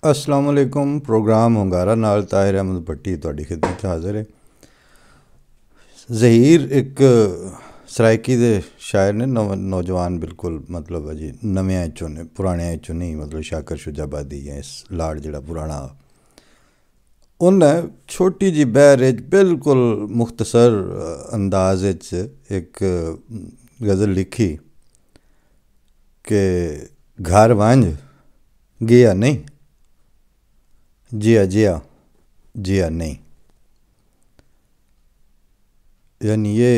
अस्सलाम वालेकुम। प्रोग्राम होंगारा नाल ताहिर अहमद भट्टी तुहाडी खिदमत हाज़िर है। ज़हीर एक सराइकी दे शायर ने, नौजवान बिल्कुल मतलब अजी नव्या चों ने, पुराने चों नहीं, मतलब शाकर शुजाबादी या इस लाड़ जड़ा पुराना उन्हें छोटी जी बहर बिल्कुल मुख्तसर अंदाज एक गज़ल लिखी कि घर वांझ गया नहीं, जिया जिया जिया नहीं। यानी ये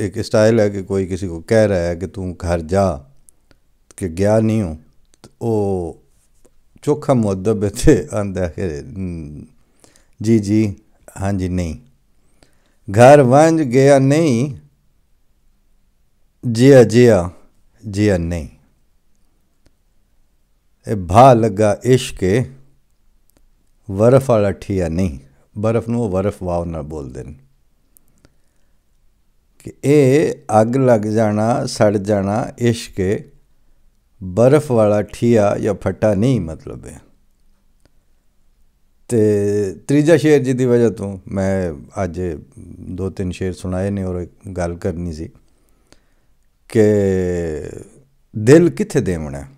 एक स्टाइल है कि कोई किसी को कह रहा है कि तू घर जा, कि गया नहीं हूँ, तो वो चोखा मुअद्दब थे आंदा है जी जी हाँ जी नहीं। घर वांझ गया नहीं, जिया जिया जिया नहीं। ए भा लगा इश्क बर्फ वाला ठिया नहीं। बर्फ न बर्फ वाव ना बोल देन कि ए अग लग जाना, सड़ जाना इश्क बर्फ वाला ठिया या फटा नहीं मतलब है। तो तीजा शेर जिदी वजह तो मैं अज 2-3 शेर सुनाए ने और गल करनी सी कि दिल कित्थे देवना,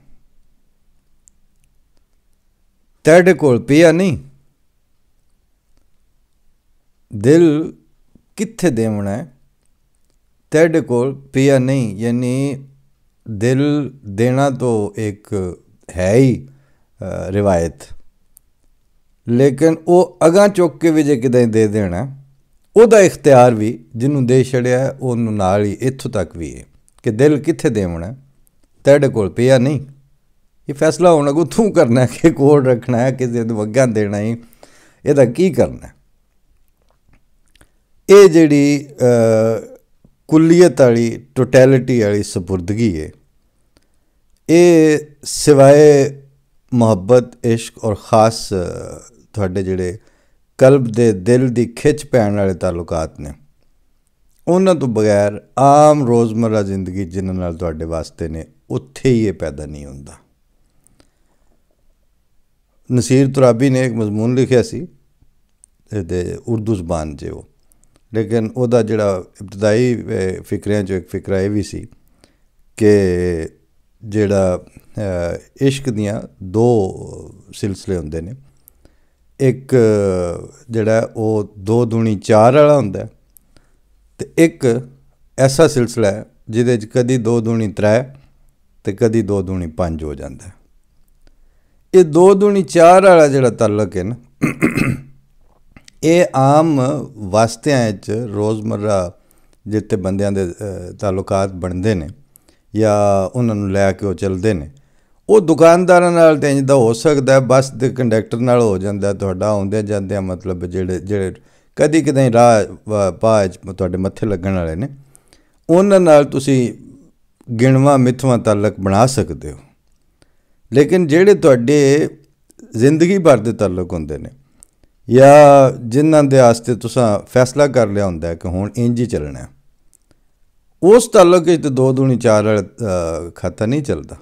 तेरे कोल पिया नहीं। दिल कित्थे देवना है, तेरे कोल पिया नहीं। यानी दिल देना तो एक है ही रिवायत, लेकिन वो अगां चुक के भी जे कितें दे देना उहदा इख्तियार भी जिन्हों दे छड़िया है उन्होंने नाल ही इत्थों तक भी है कि दिल कित्थे देवना, तेरे कोल पिया नहीं। ये फैसला होना को तू करना है कि कोल रखना है, किसी अग्गां देना ही, यदा की करना है। ये जिहड़ी कुल्लियत वाली टोटैलिटी वाली सपुर्दगी है, ये सिवाय मुहब्बत इश्क और ख़ास तुहाडे जिहड़े कल्ब दे दिल दी खिच पैण वाले ताल्लुकात ने, उन्हां तो बगैर आम रोज़मर्रा जिंदगी जिन्हां नाल तुहाडे वास्ते ने उत्थे ही ये पैदा नहीं हुंदा। नसीर तुराबी ने एक मजमून लिखिया सी उर्दू ज़बान च वो, लेकिन वह जोड़ा इब्तदाई फिक्रियां चो एक फिक्रा यह भी सी कि जोड़ा इश्क दियाँ दो सिलसिले होंदे ने। एक जोड़ा वो 2 दूनी 4 वाला होंदा है, तो एक ऐसा सिलसिला है जिहदे च कदी 2 दूनी 3 तो कदी 2 दूनी 5 हो जाता है। ये 2 दूनी 4 वाला जोड़ा ताल्लुक है ना, ये आम वास्तियां रोज़मर्रा जिते बंदियां दे ताल्लुकात बनते हैं या उन्होंने लैके वो चलते हैं, वो दुकानदारां नाल ते इंज दा हो सकता है, बस के कंडक्टर नाल हो जाता है, तुहाडा आउंदे जांदे मतलब जेड़े जेड़े कदी कदें राह पाह तुहाडे मत्थे लगण वाले ने, उन्हां नाल तुसीं गिणवां मिथवां ताल्लुक बना सकते हो। लेकिन जेड़े तुहाडे जिंदगी भर दे ताल्लुक होंदे ने या जिन्हां दे आस्ते तुसां फैसला कर लिया होंदा है कि हुण इंज ही चलना है, उस ताल्लुक तो 2 दूनी 4 वाला खाता नहीं चलता।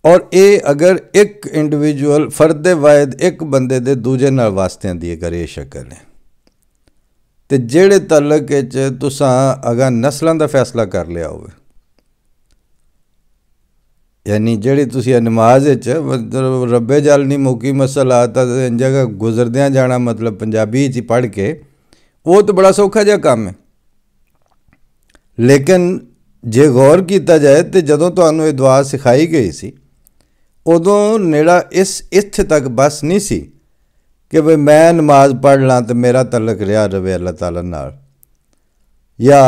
और ये अगर एक इंडिविजुअल फर्द वाहिद एक बंदे दे दूजे नाल वास्तियां दी अगर ये शक्ल है, तो जेड़े ताल्लुक तुसां अगर नस्लों का फैसला कर लिया हो, यानी जी तुसी नमाज रब्बे जल नहीं मुकी मसला आता जगह गुजरद्या जाना, मतलब पंजाबी च पढ़ के, वो तो बड़ा सौखा जहा काम है। लेकिन जे गौर किया जाए तो जदों तुहानूं ये दुआ सिखाई गई सी, उदों नेड़ा इत्थे तक बस नहीं सी कि भाई मैं नमाज पढ़ ला तो मेरा तलक रहा रवे अल्लाह ताला नाल, या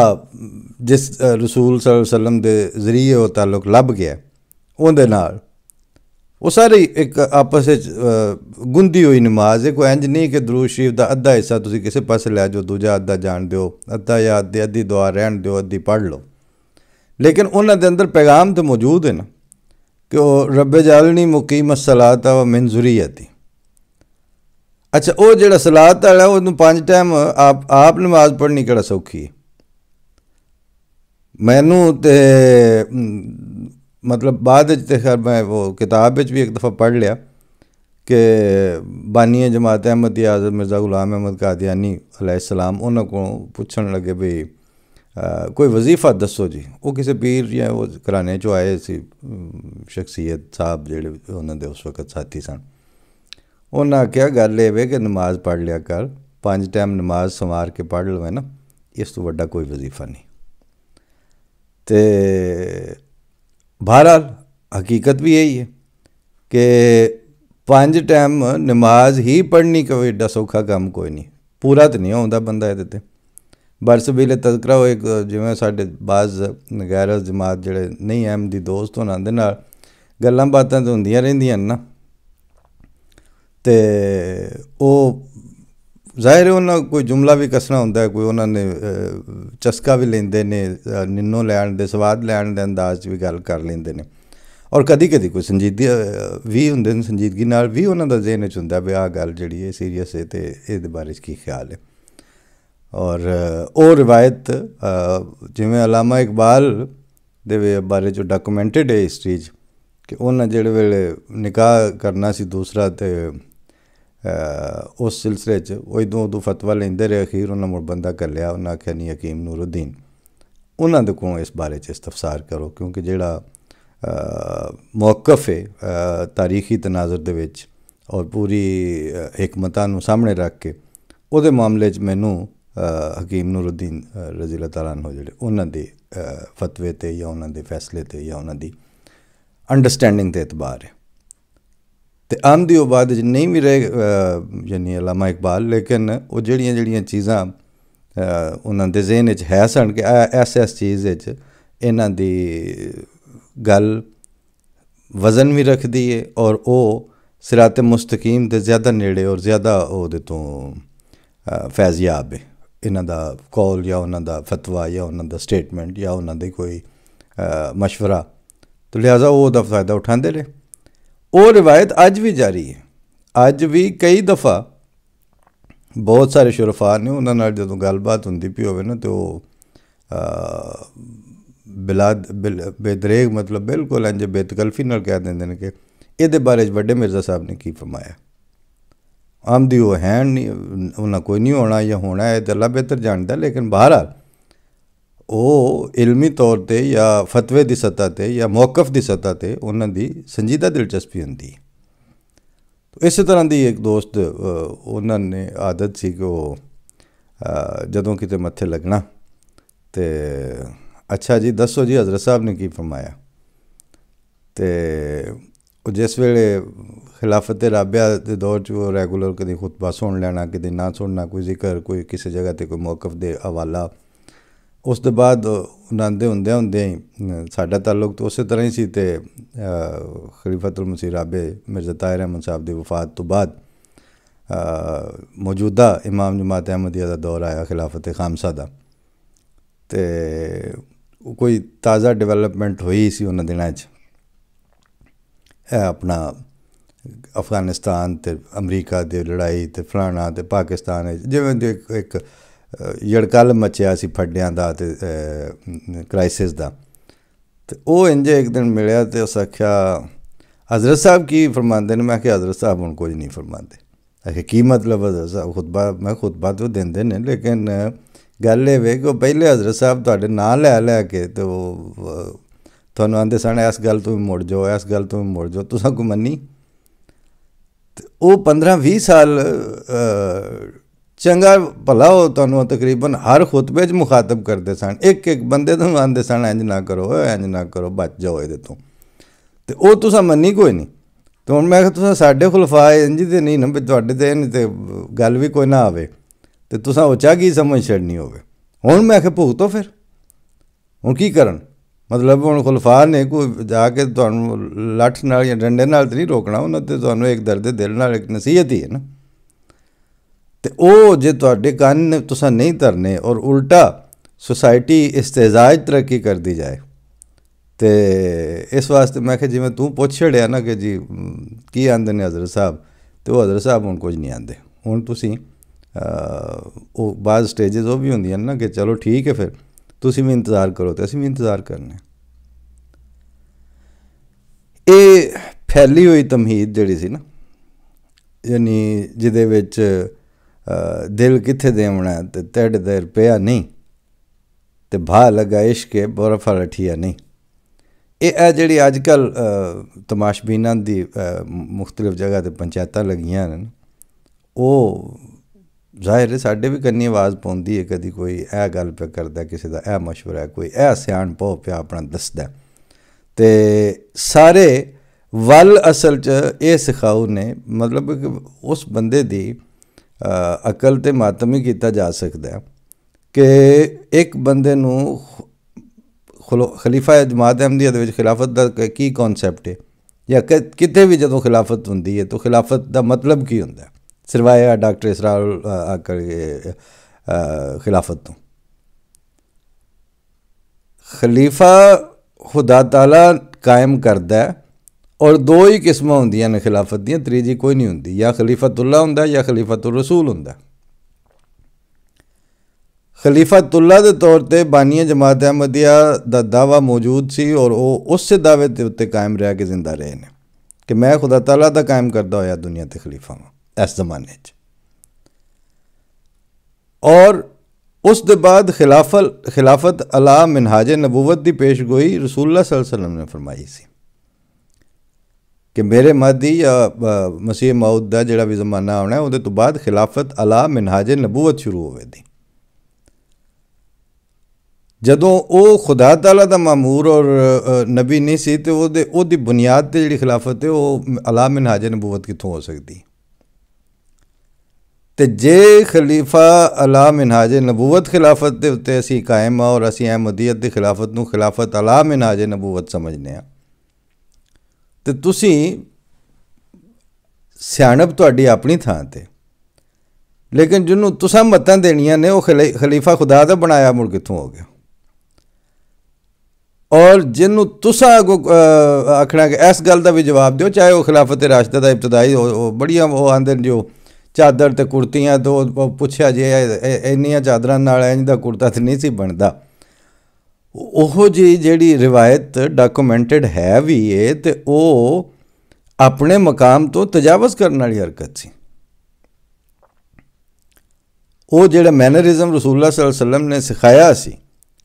जिस रसूल सल्लल्लाहु अलैहि वसल्लम दे जरिए वो ताल्लुक लभ गया उहदे नाल, वो सारी एक आपस गुंदी हुई नमाज है। कोई इंज नहीं कि दरूद शरीफ का अद्धा हिस्सा तुसीं किसी पासे लै जाओ, दूजा अद्धा जान दो, अद्धा या अद्धी दुआ रहन दो, अद्धी पढ़ लो। लेकिन उन्हां दे अंदर पैगाम तो मौजूद है ना कि वह रब्बे जालनी मुकीम सलात व मिन ज़ुर्रियती। अच्छा, वो जो सलात वाला उन्होंने 5 टाइम आप नमाज पढ़नी किहड़ा सौखी है। मैनू ते मतलब बाद तो खैर मैं वो किताब भी एक दफ़ा पढ़ लिया कि बानी जमात अहमदिया हज़रत मिर्ज़ा ग़ुलाम अहमद कादियानी अलैहिस्सलाम उन्होंने को पूछन लगे भी कोई वजीफ़ा दसो जी। वो किसी पीर या वो घराने चो आए सी शख्सियत साहब जेड़े उन्होंने उस वक्त साथी सन। उन्हें आख्या गल ये कि नमाज पढ़ लिया कर, 5 टाइम नमाज संवार के पढ़ लवे ना, इस तो वड्डा कोई वजीफ़ा नहीं। तो बहरहाल हकीकत भी यही है कि 5 टाइम नमाज ही पढ़नी कोई एडा सौखा काम कोई नहीं, पूरा तो नहीं आता बंदा ये। बरसबीले तज़करा हो एक जिमें साढ़े बाज़ गैर जमात जड़े नहीं अहमदी दोस्त होना दे नाल गल्लां बातां तो होंदियां रहिंदियां ना, तो ज़ाहिर है उन्होंने कोई जुमला भी कसना होंदा है, कोई उन्होंने चस्का भी लेंदे ने, निन्नो लैन दे स्वाद लैन दे अंदाज भी गल कर लेंदे ने, और कदी कदी कोई संजीदगी भी होंदे ने, संजीदगी नाल भी उन्हों दा ज़हन च हुंदा भी आह गल जिहड़ी है सीरीयस है तो इहदे बारे च की ख्याल है। और वो रिवायत जिमें अलामा इकबाल दे बारे जो डॉक्यूमेंटेड है हिस्ट्री कि उन्हें जिहड़े वेले निकाह करना सी दूसरा तो उस सिलसिले वो उदों फतवा लेंदे रहे, अखीर उन्हें मुड़ बंदा घल्लिया, उन्हें आख्या नहीं हकीम नूरुद्दीन उन्होंने को इस बारे इस्तफसार करो, क्योंकि जिहड़ा मौकफ है तारीखी तनाज़र दे विच और पूरी हिकमतां नूं सामने रख के उहदे मामले च मैनू हकीम नूरुद्दीन रज़ी अल्लाह तआला अन्हु जिहड़े उन्हां दे फतवे ते या उन्हां दे फैसले ते या उन्हां दी अंडरस्टैंडिंग ते एतबार है। तो आमदी बाद नहीं भी रहे यानी अलामा इकबाल, लेकिन वो जड़ियाँ जड़ियाँ चीज़ां उन्हां दे ज़हन च है सन कि ऐस चीज़ इन्हां दी गल वज़न भी रखदी है और वो सिराते मुस्तकीम दे ज़्यादा नेड़े और ज़्यादा उहदे तो फैज़याब है। इन्हां दा कौल या उन्हां दा फतवा या उन्हां दा स्टेटमेंट या उन्हां दी कोई मशवरा, तो लिहाजा वो दा फ़ायदा उठाते रहे। वो रिवायत अज भी जारी है, अज भी कई दफ़ा बहुत सारे शुरफा ने उन्हां नाल जदों गलबात हुंदी पई होवे ना, तो बेदरेग मतलब बिल्कुल इंज बेतकल्फी नाल कह देंदे ने कि इहदे बारे वड्डे मिर्ज़ा साहब ने की फरमाया। आमदी वो है नहीं, उन्हें कोई नहीं होना या होना है तो अल्लाह बेहतर जानता, लेकिन बहरहाल वो इल्मी तौर पर या फतवे की सतह पर या मौकफ की सतह पर उन्होंने संजीदा दिलचस्पी होंगी। तो इस तरह की एक दोस्त उन्होंने आदत सी कि वो जदों किते मत्थे लगना तो अच्छा जी दसो जी हज़रत साहब ने की फरमाया। तो जिस वेले खिलाफत राबिया के दौर च वो रैगूलर कभी खुतबा सुन लेना, कभी ना सुनना, कोई जिक्र कोई किसी जगह पर कोई मौकफ दे हवाला, उस दे बाद उन्हांदे होंदे होंदे ही साडा ताल्लुक तो उस तरह ही सी। ते खलीफतुल मसीह राबे मिर्ज़ा ताहिर अहमद साहब की वफात तो बाद मौजूदा इमाम जमात अहमदिया का दौर आया खिलाफत खामसा का, तो कोई ताज़ा डिवेलपमेंट हुई सी उन्होंने दिनों अपना अफगानिस्तान ते अमरीका की लड़ाई ते फलाना ते पाकिस्तान जिवें एक यड़कल मचिया सी फड्डियां दा ते क्राइसिस दा। तो वो इंज एक दिन मिलिया तो उस आख्या हज़रत साहब की फरमाते हैं। मैं आख्या हज़रत साहब हुण कुछ नहीं फरमाते। आखे की मतलब हज़रत साहब खुतबा, मैं खुतबा तो देंदे ने, लेकिन गल ये वे कि पहले हज़रत साहब तुहाडे नां लै के तो तुहानूं आंदे सन इस गल तो मुड़ जाओ, इस गल तो मुड़ जाओ, तुसां कोई मन्नी। वो 15-20 साल चंगा भला हो तुहानूं तकरीबन हर खुतबे च मुखातब करते सन, एक एक बंदे तो आंदे सन इंज ना करो, इंज ना करो, बच जाओ ये तो वो तुसां मन्नी कोई नहीं। तो हुण मैं तुसां साडे खुलफा इंज ते नहीं ना भी तुहाडे ते इन ते गल भी कोई ना आवे ते तुसां उचा की समझ छड़नी होवे। हुण मैं आखे भुगतो फिर हुण की करन, मतलब हुण खुलफा ने कोई जाके तुहानूं लठ नाल या डंडे नाल ते नहीं रोकना, उन्हां ते तुहानूं एक दर्द दिल नाल एक नसीहत ही है ना। तो वो जे तुहाडे कंन तुसां नहीं धरने और उल्टा सोसाइटी इस्तेजाज तरक्की करती जाए, तो इस वास्ते मैं कि जिवें तू पुछ छड़िया ना कि जी की आंदे ने हज़रत साहब, तो वो हज़रत साहब हुण कुछ नहीं आंदे। हुण तुसीं वो बाद स्टेजिस वो भी होंदियां ना कि चलो ठीक है फिर तुसीं भी इंतज़ार करो तो असीं भी इंतज़ार करने। ਇਹ फैली हुई तमहीद जिहड़ी सी ना, यानी जिहदे विच दिल कित्थे देवना ते तेड़ दे रुपया नहीं ते भा लगा इश्क बर्फ वाला ठिया नहीं, ये जिहड़ी अजकल तमाशबीनां दी मुख्तलिफ जगह ते पंचायतां लगियां न, वो जाहिर है साढ़े भी कन्नी आवाज़ पौंदी है, कदी कोई यह गल पे करता किसी का यह मशवरा है, कोई यह सियाण पौ पिया अपना दसदा, ते सारे वल असल च ये सिखाऊ ने, मतलब कि उस बंदे दी अकल ते मातम ही किया जा सकता है कि एक बंदे नू खलीफा जमात अहमदिया दे विच खिलाफत का की कॉन्सैप्ट है, या किते भी जदों खिलाफत हुंदी है तो खिलाफत का मतलब की हुंदा है, सिवाय डॉक्टर इसरार आकर खिलाफत तो खलीफा खुदा ताला कायम करदा है, और दो ही किस्म होंदियां ने खिलाफत दियां, त्रीजी कोई नहीं होंदी, या खलीफतुल्लाह हुंदा या खलीफतुर रसूल हुंदा। खलीफतुल्लाह दे तौर ते बानिया जमात अहमदिया दा दावा मौजूद सी, और वो उस दावे के उत्ते कायम रह के जिंदा रहे ने कि मैं खुदा ताला दा कायम करदा होया दुनिया ते खलीफा वां इस जमाने च। और उस दे बाद खिलाफत अला मिनहाज नबूवत की पेशगोई रसूलुल्लाह सल्लल्लाहु अलैहि वसल्लम ने फरमाई सी कि मेरे मदी या मसीह मौद का जिहड़ा भी जमाना आना है, उहदे तो बाद खिलाफत अला मिनहाज नबूवत शुरू होवेगी। जदों वो खुदा ताला दा मामूर और नबी नहीं सी तो ओदी बुनियाद ते जिहड़ी खिलाफत है वो अला मिनहाज नबूवत कित्थों हो सकती। तो जे खलीफा अला मिनहाज नबूवत खिलाफत के उत्ते असी कायम आ और असी अहमदियत की खिलाफत नूं खिलाफत अला मिनहाज नबूवत समझने, तो तुसी सियाणप तुहाडी अपनी थां ते, लेकिन जिन्हों तुसां मतां देनियां ने वो खलीफा खुदा दा बनाया मुड़ कित्थों हो गया। और जिन्हों तुसां अगों आखना कि इस गल का भी जवाब दो, चाहे वो खिलाफत राशिदा दा इब्तदाई बड़ियां वो आंदे जो चादर ते कुर्तियां, तो पुछया जे इन्नियां चादरां नाल इंज दा कुर्ता तो नहीं सी बनता, ओहो जी जिहड़ी रिवायत डॉक्यूमेंटेड है भी है, तो वो अपने मकाम तो तजावज़ करने वाली हरकत सी। वो जिहड़ा मैनरिज्म रसूलुल्लाह सल्लल्लाहु अलैहि वसल्लम ने सिखाया सी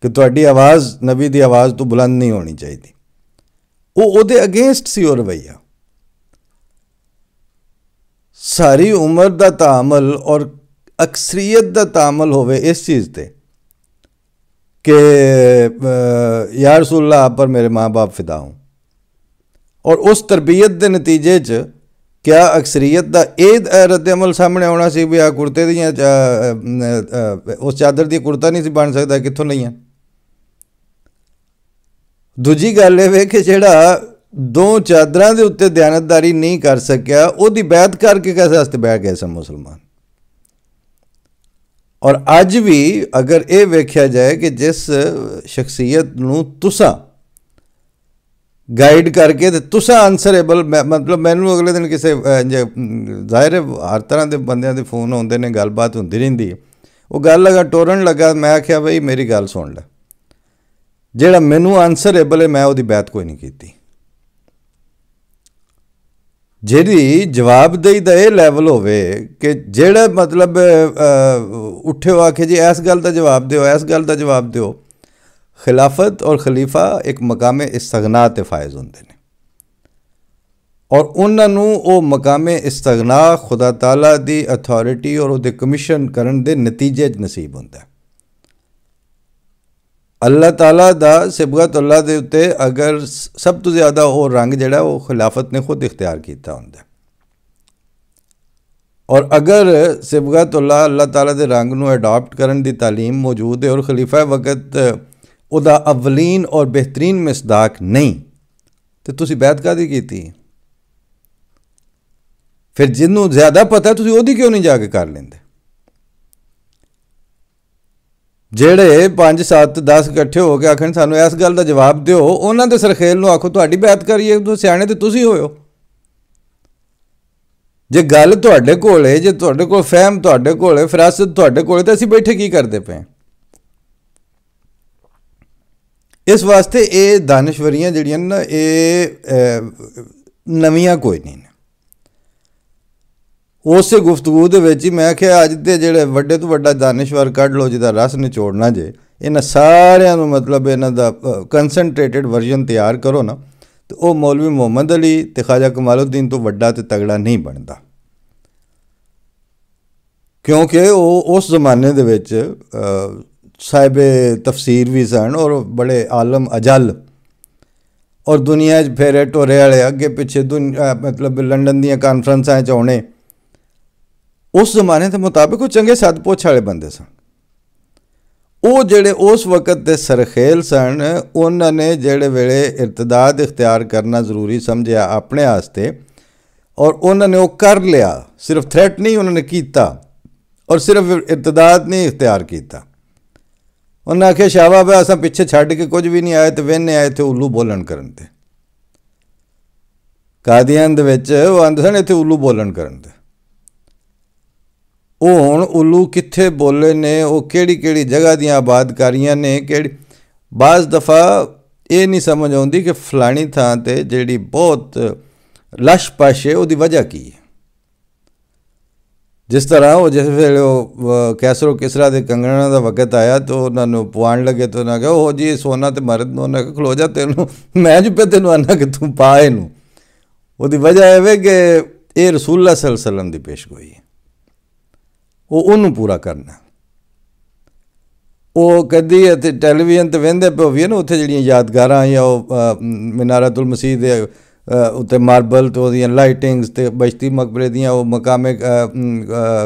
कि तुहाडी आवाज़ नबी दी आवाज़ तो बुलंद नहीं होनी चाहिए, वो उहदे अगेंस्ट सी वो रवैया। सारी उम्र का तामल और अक्सरीयत का तामल होवे इस चीज़ ते कि या रसूलुल्लाह आप पर मेरे माँ बाप फिदा हों, और उस तरबियत के नतीजे च क्या अक्सरीयत का यह रद्द-ए-अमल सामने आना सी भी आ कुर्ते दियां उस चादर दी कुर्ता नहीं सी बन सकता, कित्थों लईआं। दूजी गल ये कि जिहड़ा दो चादरां दे उत्ते दयानतदारी नहीं कर सकिया, उहदी बैत करके कैसे वास्ते बैठ गए सन मुसलमान। और अज भी अगर ये वेख्या जाए कि जिस शख्सियत नूं तुसां गाइड करके तो तुसां आंसरेबल, मतलब मैनू अगले दिन किसी जाहिर है हर तरह के बंदियां दे फोन आउंदे ने, गलबात होंदी रहिंदी है, वो गल लगा टोरन लगा, मैं आख्या बई मेरी गल सुन लै, जिहड़ा मैनू आंसरेबल है मैं उहदी बैत कोई नहीं कीती। जिहड़ी जवाबदेही दा ये लैवल होवे कि जिहड़ा मतलब उठे आखे जी इस गल का जवाब दो, इस गल का जवाब दो। खिलाफत और खलीफा एक मकामे इस्तगना ते फायज होंदे ने, और उन्होंने वो मकामे इस्तगना खुदा ताला दी अथॉरिटी और उहदे कमिशन करन दे नतीजे च नसीब होंदा है। अल्लाह ताला दा सिबगतुल्लाह दे उत्ते अगर सब तो ज़्यादा वो रंग जिहड़ा वो खिलाफत ने खुद इख्तियार किया होंदा, और अगर सिबगतुल्लाह अल्लाह ताला दे रंग नूं अडॉप्ट करन दी तालीम मौजूद है और खलीफा वक़्त उदा अवलीन और बेहतरीन मिसदाक नहीं, तो तुसी बैत कादी कीती। फिर जिन्हों ज़्यादा पता तुसी ओहदी क्यों नहीं जाके कर लेंदे। जेड़े 5 7 10 इकट्ठे हो के आखन सानू इस गल का जवाब दो, उन्होंने तो सरखेल नूं आखो तुहाडी बैत करिए, तो सियाणे तो तुसी होयो। जे गल तुहाडे कोल है, जे तुहाडे कोल फहम तुहाडे कोल है, फिरासत तुहाडे कोल है, तो असीं बैठे की करते पे। इस वास्ते ये दानश्वरियां जिहड़ियां ना ये नवियां कोई नहीं ने। उस गुफ्तगू दे विच ही मैं आख्या अज दे जिहड़े वड्डे तो वड्डा दानश्वर कढ लो जिहदा रस निचोड़ना जे, इन्हां सारियां नूं मतलब इन्हां दा कंसनट्रेटेड वर्जन तैयार करो ना, तो वह मौलवी मुहम्मद अली ते ख्वाजा कमालुद्दीन तो वड्डा ते तगड़ा नहीं बनता, क्योंकि वो उस जमाने दे विच साहिब तफसीर भी सन और बड़े आलम अजल, और दुनिया फेरे टोरे वाले अगे पिछे मतलब लंडन दियां कानफ्रेंसां च आने, उस जमाने के मुताबिक वो चंगे सद पुछ वाले बंदे सन। वो जेड़े उस वक्त के सरखेल सन, उन्होंने जेड़े वेले इर्तदाद इख्तियार करना ज़रूरी समझा अपने आस्ते, और उन्होंने वो कर लिया, सिर्फ थ्रेट नहीं उन्होंने किया, और सिर्फ इर्तदाद नहीं इख्तियार किया। उन्हें आख्या शाबा भाई असां पिछे छड्ड के कुछ भी नहीं आए, तो वेहने आए थे उल्लू बोलन करन ते। कादियान दे विच वो आंदे सन इत्थे उल्लू बोलन करन ते। वो हुण उल्लू कित्थे बोले ने, वो केड़ी केड़ी जगह दियां आबादकारियां ने, केड़ी बाज़ दफ़ा ये नहीं समझ आउंदी कि फलानी थां ते जेड़ी बहुत लश पश है उहदी वजह की है। जिस तरह वो जिस वेले कैसरो किसरा के कंगना का वक्त आया तो उन्होंने पवाण लगे, तो उन्हें कहा ओ जी सोना तो मरद ने, उन्हें खलो जा तेन मैं जो पे तेन आना कि तू पा इनू। वो वजह यह कि ये रसूलुल्लाह सल्लल्लाहु अलैहि वसल्लम की पेशगोई है, वो उन्होंने पूरा करना। वो कदी टैलीविजन तो वेंदे पे होवी ना, उत्थे जिहड़ियां यादगारां या मीनारतुल मसीह दे उत्ते मार्बल तो लाइटिंग्स ते बश्ती मकबरे दियां वो मकामे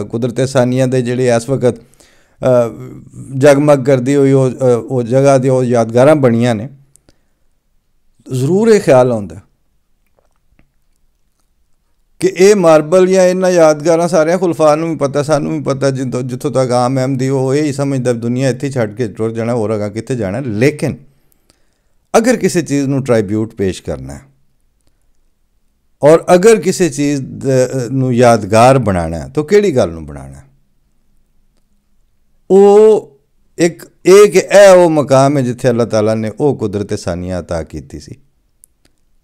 कुदरत सानिया दे जिहड़े इस वक्त जगमग करदी हुई वो जगह दी यादगारां बनियां ने। जरूर ये ख्याल आउंदा कि ये मार्बल या इन्हां यादगारां सारियां खुलफा नूं भी पता, सानूं भी पता, जिथों तक आम अहमदी वो यही समझदा दुनिया इत्थे छड्ड के टुर जाना, होर अगां कित्थे जाना। लेकिन अगर किसी चीज़ नूं ट्राइब्यूट पेश करना है और अगर किसी चीज़ नूं यादगार बनाना है, तो किहड़ी गल नूं बनाना है? वो एक वो मकाम है जिथे अल्लाह ताला ने वो कुदरत सानिया अता कीती सी,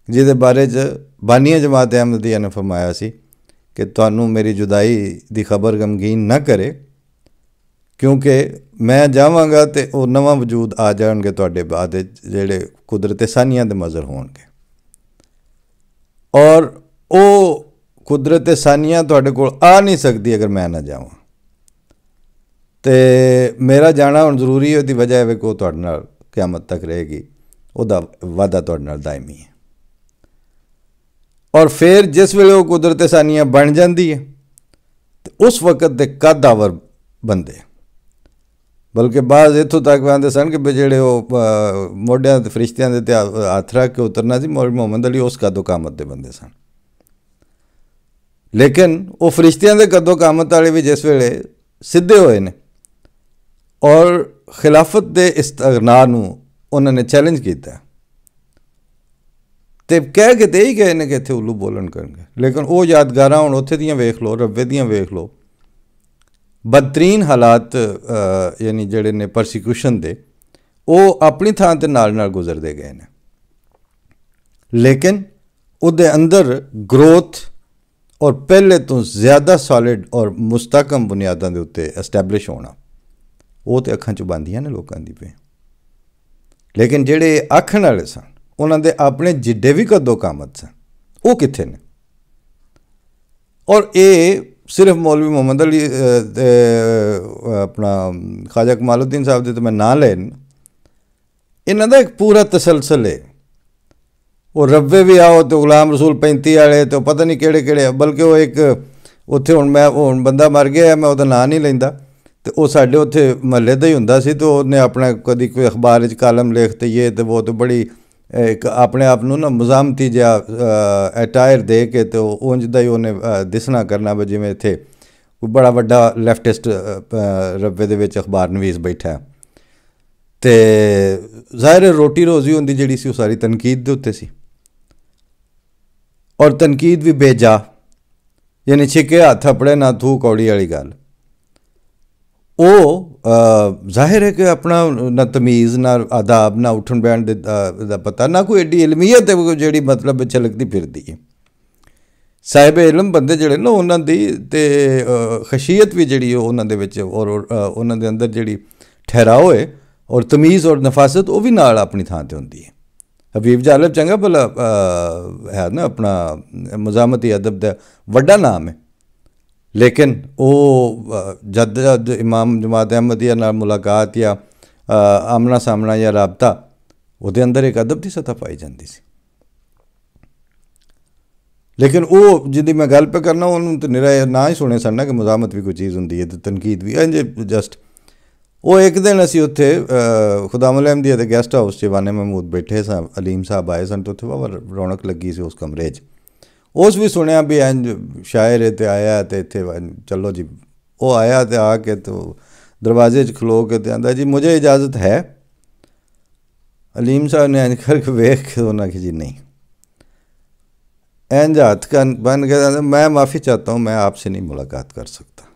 जिहदे बारे च बानिया जमात अहमदिया ने फरमाया सी कि तुहानूं मेरी जुदाई दी खबर गमगीन न करे, क्योंकि मैं जावांगा तो वो नवां वजूद आ जाणगे तुहाडे बाद जिहड़े कुदरत सानिया दे मज़र होणगे, और वो कुदरत सानिया तुहाडे कोल आ नहीं सकती अगर मैं ना जावां। तो मेरा जाना हुण जरूरी है, उसकी वजह है कि वो तुहाडे नाल क़यामत तक रहेगी, उहदा वादा तुहाडे नाल दायमी है। और फिर जिस वेले वो कुदरत सानिया बन जाती है तो उस वक्त के कद आवर बंदे, बल्कि बाज़ इत्थों तक आते सन कि जेड़े वो मोढियां ते फरिश्तियां दे हथ रख के उतरना सी, मौलवी मुहम्मद अली उस कदो कामत के बंदे सन। लेकिन वो फरिश्तियां दे कदो कामत वाले भी जिस वेले सीधे होए ने और खिलाफत के इस्तगना नूं उन्होंने चैलेंज किया, तो कह के यही गए ने कि इत्थे उल्लू बोलन करनगे। लेकिन वो यादगारां हुण उत्थे दियां वेख लो, रब्बे दियां वेख लो, बदतरीन हालात यानी जेड़े ने परसिक्यूशन दे, वो अपनी थां ते नाल नाल गुजरते गए ने। लेकिन उहदे अंदर ग्रोथ और पहले तो ज़्यादा सॉलिड और मुस्तकम बुनियादां दे उत्ते एस्टैबलिश होना, वो तो अखां चों बंदियां ने लोकां दी पे। लेकिन जेड़े आखण वाले सन उन्हां दे अपने जिड्डे भी कदो कामत सन, वो कित्थे ने? और ये सिर्फ मौलवी मुहम्मद अली अपना ख्वाजा कमालुद्दीन साहब दे तो मैं ना लैन, इन्हां दा एक पूरा तसलसल है। वो रब्बे भी आओ तो गुलाम रसूल 35 वाले तो पता नहीं केड़े केड़े, बल्कि वो एक उत्थे हुण मैं हुण बंदा मर गया, मैं उहदा नां नहीं लैंदा, तो वो साडे उत्थे महल्ले दा ही हुंदा सी, तो उन्हें अपना कदी कोई अखबार च कालम लिखते ये तो वो तो बड़ी एक अपने आप नूं ना मज़ामती जिहा अटायर दे के तो उंज दा ही उन्हें दिसना करना भी जिवें इत्थे कोई बड़ा वड्डा लैफ्टिस्ट रब्बे दे विच अखबार नवीस बैठा। तो ज़ाहिर रोटी रोज़ी होंदी जिहड़ी सी वो सारी तनकीद दे उत्ते सी, और तनकीद भी बेजा, यानी छिके हत्थ अपने ना थू कौड़ी वाली गल। वो ਜ਼ਾਹਿਰ है कि अपना ना तमीज़ ना आदाब ना उठन बैठन दा पता ना कोई एडी इलमीयत है जिहड़ी मतलब छलकदी फिरदी है। साहिब इलम बंदे जिहड़े ना उन्हां दी ते खशीयत भी जिहड़ी उन्हां दे विच और उन्हां दे अंदर जिहड़ी ठहराव है और तमीज़ और नफासत वो भी नाल अपनी थां ते हुंदी है। हबीब जालिब चंगा भला है ना, अपना मज़ामती अदब दा वड्डा नाम है, लेकिन वो जद इमाम जमात अहमदिया नाल मुलाकात या आमना सामना या राबता ਉਹਦੇ अंदर एक अदब की सतह पाई जाती सी। लेकिन वो जिंदी मैं गल पे करना उन्होंने तो निरा ना ही सुने सन कि मज़ामत भी कोई चीज़ होंगी है तो तनकीद भी इंज जस्ट। वो एक दिन असी उत्थे खुदामुल अहमदिया के गैसट हाउस च वाने महमूद बैठे स, अलीम साहब आए सन तो उत्थे वाह रौनक लगी सी उस कमरे च। उस भी सुनिया भी इंज शायर है तो आया तो इत्थे चलो जी। वो आया तो आके तो दरवाजे च खलो के तो आंदा जी मुझे इजाज़त है। अलीम साहब ने इंज करके वेख के उन्हें कि जी नहीं। इंज हाथ का बन के मैं माफ़ी चाहता हूँ, मैं आपसे नहीं मुलाकात कर सकता।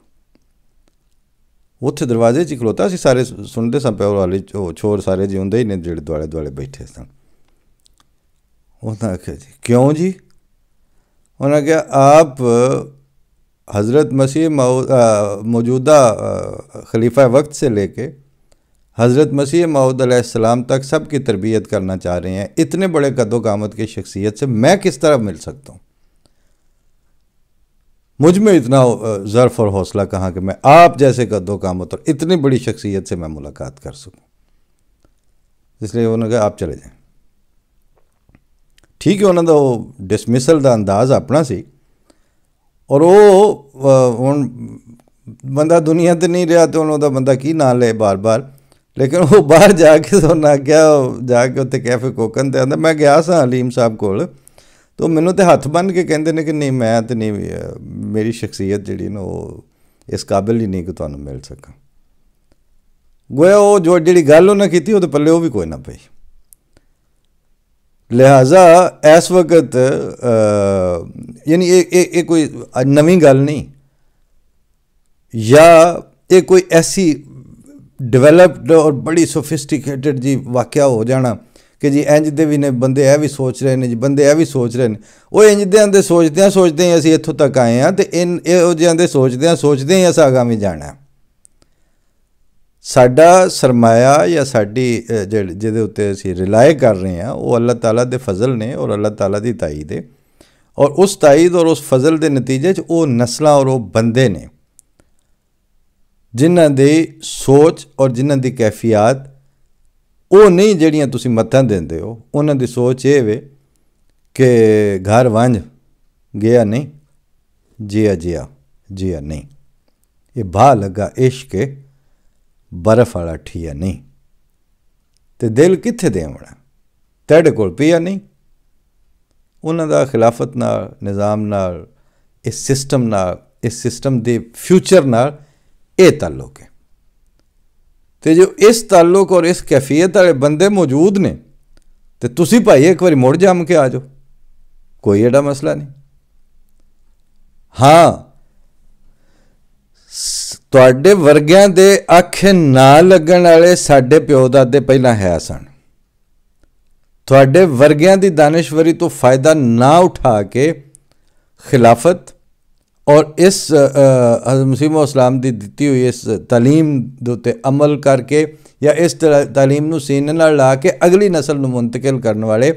उत्थे दरवाजे च खलोता सी, सारे सुनते सन पे वाले छोर सारे जी होंदे ही ने जेड़े दुआले दुआले बैठे सन। उन्हें आख्या जी क्यों जी? उन्हें कहा आप हज़रत मसीह मौजूदा खलीफा वक्त से लेके हज़रत मसीह मऊद अलैहिस्सलाम तक सब की तरबियत करना चाह रहे हैं, इतने बड़े कद्दो कामत की शख्सियत से मैं किस तरह मिल सकता हूँ? मुझ में इतना ज़र्फ़ और हौसला कहाँ कि मैं आप जैसे कद्दो कामत और इतनी बड़ी शख्सियत से मैं मुलाकात कर सकूँ। इसलिए उन्होंने कहा आप चले जाएं। ठीक है, उन्होंने वो डिसमिसल का अंदाज़ अपना सी और वो हुण बंदा दुनिया ते नहीं रहा तो उन्होंने बंदा की ना ले बार बार। लेकिन वो बाहर जाके तो उन्हें आख्या जाके उत्थे कैफे कोकन ते आंदा मैं गया सा अलीम साहब कोल तो मैनू तो हथ बन के कहते हैं कि नहीं मैं तो नहीं, मेरी शख्सियत जी ना वो इस काबिल ही नहीं कि तुहानू मिल सका। गोया वो जो जी गल उन्हें की वो पल्ले वो भी कोई ना पई। लिहाजा इस वक्त यानी ये कोई नवीं गल नहीं या ये कोई ऐसी डिवेलप्ड और बड़ी सोफिस्टिकेटेड जी वाक़या हो जाना कि जी इंज दे भी ने बंदे ए भी सोच रहे हैं जी, बंदे ए भी सोच रहे हैं। वो इंज दे आंदे सोचते हैं असी इत्थों तक आए हैं तो इन जिहां दे सोचते ही असां अगां भी जाना है। साडा सरमाया या साडी जिहदे उत्ते असी रिलाय कर रहे हैं वो अल्लाह ताला दे फजल ने और अल्लाह ताला दी ताईद है और उस ताईद और उस फजल के नतीजे च वो नस्लां और वो बंदे ने जिन्हां दी सोच और जिन्हां दी कैफियत वो नहीं जिहड़ियां तुसीं मत्तां देंदे हो। उन्हां दी सोच ये वे कि घर वंज गया नहीं जिया जिया जिया नहीं, ये भा लगा इश्क बर्फ वाला ठिया नहीं, ते दिल कित्थे देवना तेरे कोल पिया नहीं। उन्हां दा खिलाफत नाल निज़ाम नाल इस सिस्टम दे फ्यूचर नाल ये ताल्लुक है। तो जो इस ताल्लुक और इस कैफियत वाले बंदे मौजूद ने तो तुसी भाई एक बार मुड़ जम के आ जाओ, कोई एडा मसला नहीं। हाँ तुहाडे वर्गियां दे आखे ना लगन वाले साडे प्यो दादे पहला है सन। तुहाडे वर्गियां दी दानिशवरी तो फ़ायदा ना उठा के खिलाफत और इस हज़रत मसीह मौद इस्लाम की दी हुई इस तालीम दे उत्ते अमल करके या इस तालीम नूं सीने नाल ला के अगली नस्ल नूं मुंतकिल करने वाले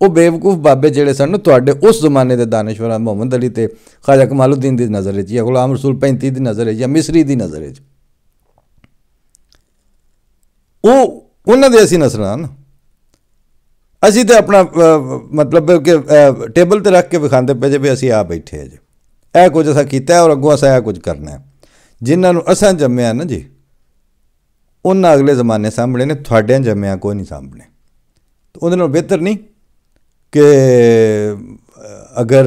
वो बेवकूफ़ बाबे जिहड़े सन तुहाडे उस ज़माने के दानिशवर मुहम्मद अली ते ख्वाजा कमालुद्दीन की नज़र या गुलाम रसूल 35 की नज़र या मिसरी की नज़र वो उन्हां दे असीं नस्लां ना। असीं तो अपना मतलब कि टेबल ते रख के विखांदे पे जे भी असीं आ बैठे है जी ए कुछ असां कीता है और अगों असां कुछ करना है। जिन्हां नूं असां जम्मिया ना जी उन्हां अगले ज़माने सामने ने, तुहाडियां जम्मिया कोई नहीं सामने। तो उहदे नालों बेहतर नहीं कि अगर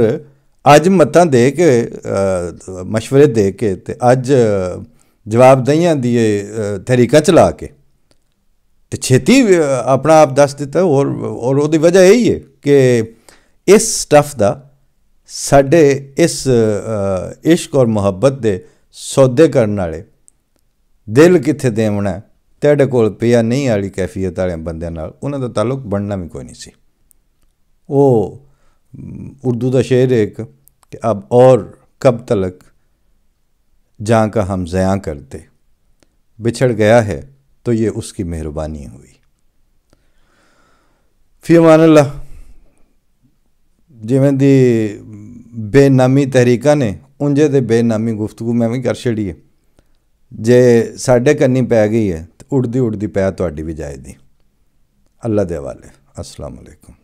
अज मत्तां दे के मशवरे दे के ते अज जवाबदेहियां दी तरीका चला के ते छेती अपना आप दस दिता। और उसकी वजह यही है कि इस स्टफ का साडे इस इश्क और मुहब्बत के सौदे करने वाले दिल कित्थे देवना तेरे कोल पिया नहीं वाली कैफियत वाले बंदे नाल उन्हां दा ताल्लुक बनना भी कोई नहीं सी। वो उर्दू का शेर है एक कि अब और कब तलक जहाँ का हम ज़यां करते, बिछड़ गया है तो ये उसकी मेहरबानी हुई। फी अमान अल्लाह। जिवें दी बेनामी तहरीका ने उंजे दे बेनामी गुफ्तगू मैं भी कर छड़ी है। जे साढ़े कन्नी पै गई है तो उड़दी उड़दी पै तुहाडी भी जाएगी। अल्लाह दे हवाले। अस्सलाम वालेकुम।